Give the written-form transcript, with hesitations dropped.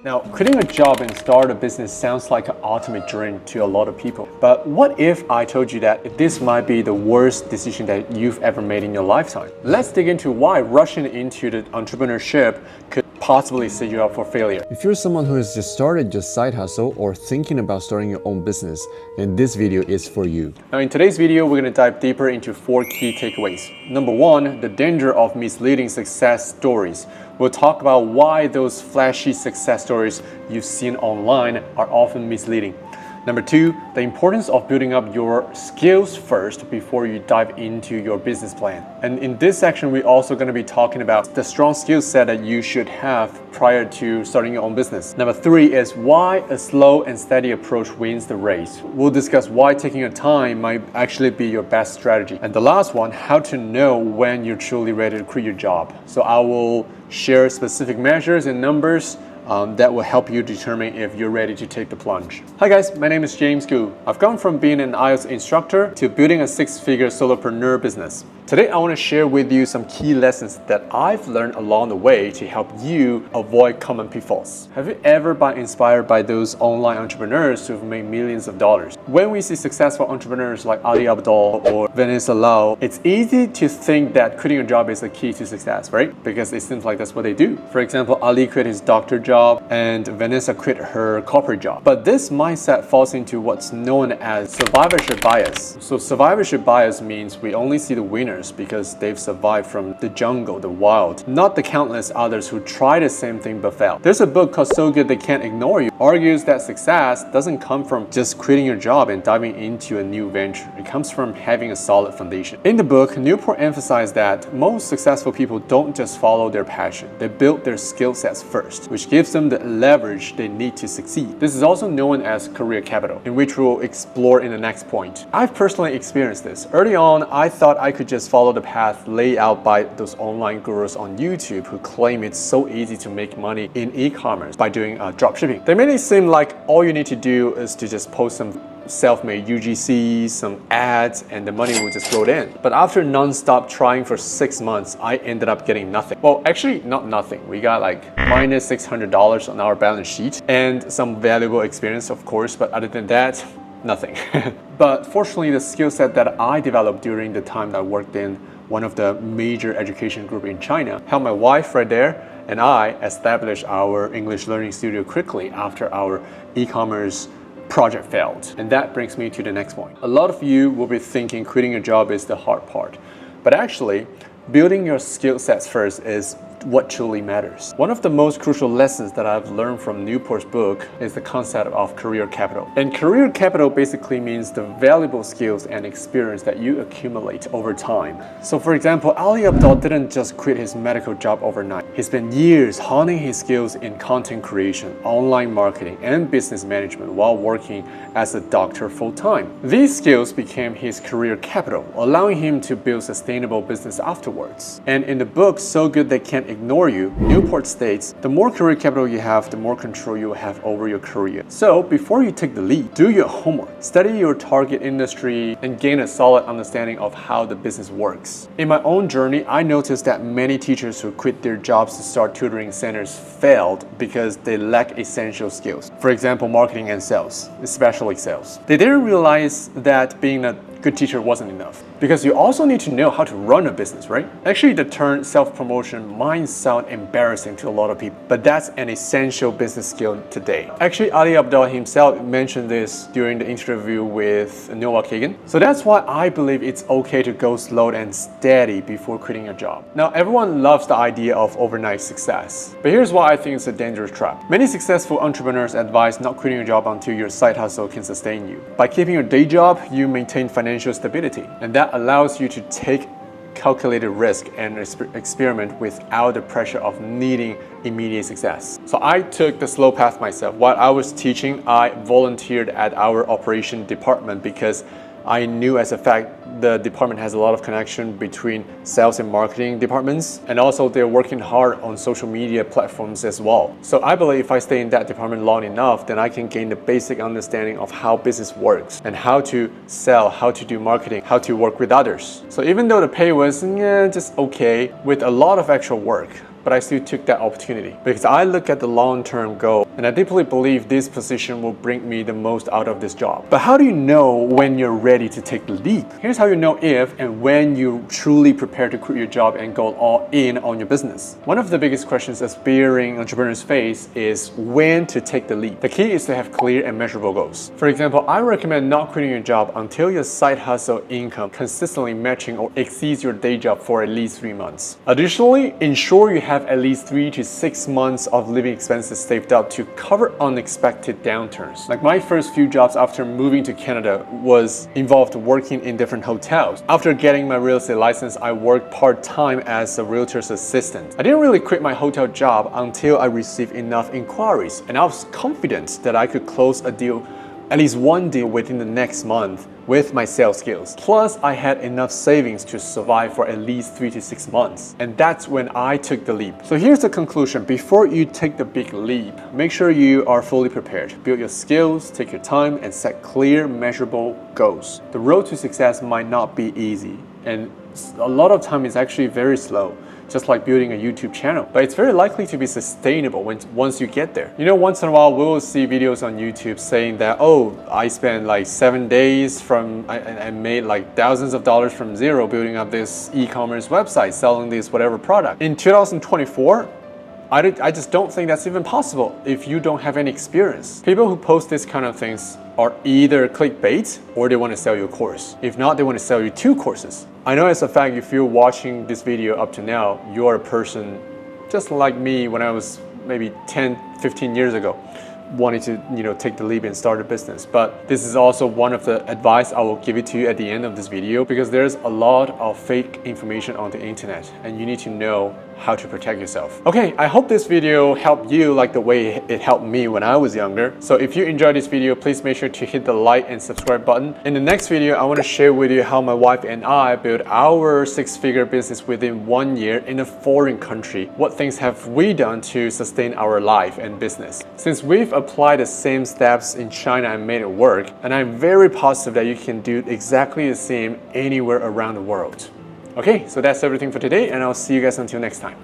Now, quitting a job and start a business sounds like an ultimate dream to a lot of people. But what if I told you that this might be the worst decision that you've ever made in your lifetime? Let's dig into why rushing into the entrepreneurship could possibly set you up for failure. If you're someone who has just started your side hustle or thinking about starting your own business, then this video is for you. Now, in today's video, we're going to dive deeper into 4 key takeaways. Number 1, the danger of misleading success stories. We'll talk about why those flashy success stories you've seen online are often misleading. Number 2, the importance of building up your skills first before you dive into your business plan. And in this section, we're also going to be talking about the strong skill set that you should have prior to starting your own business. Number 3 is why a slow and steady approach wins the race. We'll discuss why taking your time might actually be your best strategy. And the last one, how to know when you're truly ready to quit your job. So I will share specific measures and numbers that will help you determine if you're ready to take the plunge. Hi guys, my name is James Gu. I've gone from being an IELTS instructor to building a 6-figure solopreneur business. Today I want to share with you some key lessons that I've learned along the way to help you avoid common pitfalls. Have you ever been inspired by those online entrepreneurs who've made millions of dollars? When we see successful entrepreneurs like Ali Abdaal or Vanessa Lau, it's easy to think that quitting a job is the key to success, right? Because it seems like that's what they do. For example, Ali quit his doctor job and Vanessa quit her corporate job. But this mindset falls into what's known as survivorship bias. So survivorship bias means we only see the winners because they've survived from the jungle, the wild, not the countless others who tried the same thing but failed. There's a book called So Good They Can't Ignore You, argues that success doesn't come from just quitting your job and diving into a new venture. It comes from having a solid foundation. In the book, Newport emphasized that most successful people don't just follow their passion, they build their skill sets first, which gives them the leverage they need to succeed. This is also known as career capital, in which we'll explore in the next point. I've personally experienced this. Early on, I thought I could just follow the path laid out by those online gurus on YouTube who claim it's so easy to make money in e-commerce by doing dropshipping. They made it seem like all you need to do is to just post some self-made UGCs, some ads, and the money will just float in. But after non-stop trying for 6 months, I ended up getting nothing. Well, actually not nothing. We got like minus $600 on our balance sheet and some valuable experience, of course, but other than that, nothing. But fortunately, the skill set that I developed during the time that I worked in one of the major education group in China helped my wife right there and I establish our English learning studio quickly after our e-commerce project failed. And that brings me to the next point. A lot of you will be thinking quitting a job is the hard part, but actually building your skill sets first is what truly matters. One of the most crucial lessons that I've learned from Newport's book is the concept of career capital. And career capital basically means the valuable skills and experience that you accumulate over time. So for example, Ali Abdaal didn't just quit his medical job overnight. He spent years honing his skills in content creation, online marketing, and business management while working as a doctor full-time. These skills became his career capital, allowing him to build sustainable business afterwards. And in the book, So Good They Can't Ignore You, Newport states, the more career capital you have, the more control you have over your career. So before you take the lead, do your homework, study your target industry, and gain a solid understanding of how the business works. In my own journey, I noticed that many teachers who quit their jobs to start tutoring centers failed because they lack essential skills. For example, marketing and sales, especially sales. They didn't realize that being a good teacher wasn't enough, because you also need to know how to run a business, right? Actually, the term self-promotion might sound embarrassing to a lot of people, but that's an essential business skill today. Actually, Ali Abdaal himself mentioned this during the interview with Noah Kagan. So that's why I believe it's okay to go slow and steady before quitting a job. Now, everyone loves the idea of overnight success, but here's why I think it's a dangerous trap. Many successful entrepreneurs advise not quitting your job until your side hustle can sustain you. By keeping your day job, you maintain financial stability, and that allows you to take calculated risk and experiment without the pressure of needing immediate success. So I took the slow path myself. While I was teaching, I volunteered at our operation department because I knew as a fact the department has a lot of connection between sales and marketing departments, and also they're working hard on social media platforms as well. So I believe if I stay in that department long enough, then I can gain the basic understanding of how business works and how to sell, how to do marketing, how to work with others. So even though the pay was just okay, with a lot of extra work, but I still took that opportunity because I look at the long-term goal and I deeply believe this position will bring me the most out of this job. But how do you know when you're ready to take the leap? Here's how you know if and when you're truly prepared to quit your job and go all in on your business. One of the biggest questions aspiring entrepreneurs face is when to take the leap. The key is to have clear and measurable goals. For example, I recommend not quitting your job until your side hustle income consistently matching or exceeds your day job for at least 3 months. Additionally, ensure you have at least 3 to 6 months of living expenses saved up to cover unexpected downturns. Like my first few jobs after moving to Canada was involved working in different hotels. After getting my real estate license, I worked part-time as a realtor's assistant. I didn't really quit my hotel job until I received enough inquiries, and I was confident that I could close a deal, at least one deal within the next month with my sales skills. Plus, I had enough savings to survive for at least 3 to 6 months. And that's when I took the leap. So here's the conclusion. Before you take the big leap, make sure you are fully prepared. Build your skills, take your time, and set clear, measurable goals. The road to success might not be easy, and a lot of time is actually very slow, just like building a YouTube channel. But it's very likely to be sustainable once you get there. You know, once in a while, we'll see videos on YouTube saying that, oh, I spent like 7 days I made like thousands of dollars from zero building up this e-commerce website, selling this whatever product. In 2024, I just don't think that's even possible if you don't have any experience. People who post this kind of things are either clickbait or they want to sell you a course. If not, they want to sell you 2 courses. I know as a fact, if you're watching this video up to now, you're a person just like me when I was maybe 10, 15 years ago, wanting to take the leap and start a business. But this is also one of the advice I will give it to you at the end of this video, because there's a lot of fake information on the internet and you need to know how to protect yourself. Okay, I hope this video helped you like the way it helped me when I was younger. So if you enjoyed this video, please make sure to hit the like and subscribe button. In the next video, I want to share with you how my wife and I built our 6-figure business within 1 year in a foreign country. What things have we done to sustain our life and business? Since we've applied the same steps in China and made it work, and I'm very positive that you can do exactly the same anywhere around the world. Okay, so that's everything for today, and I'll see you guys until next time.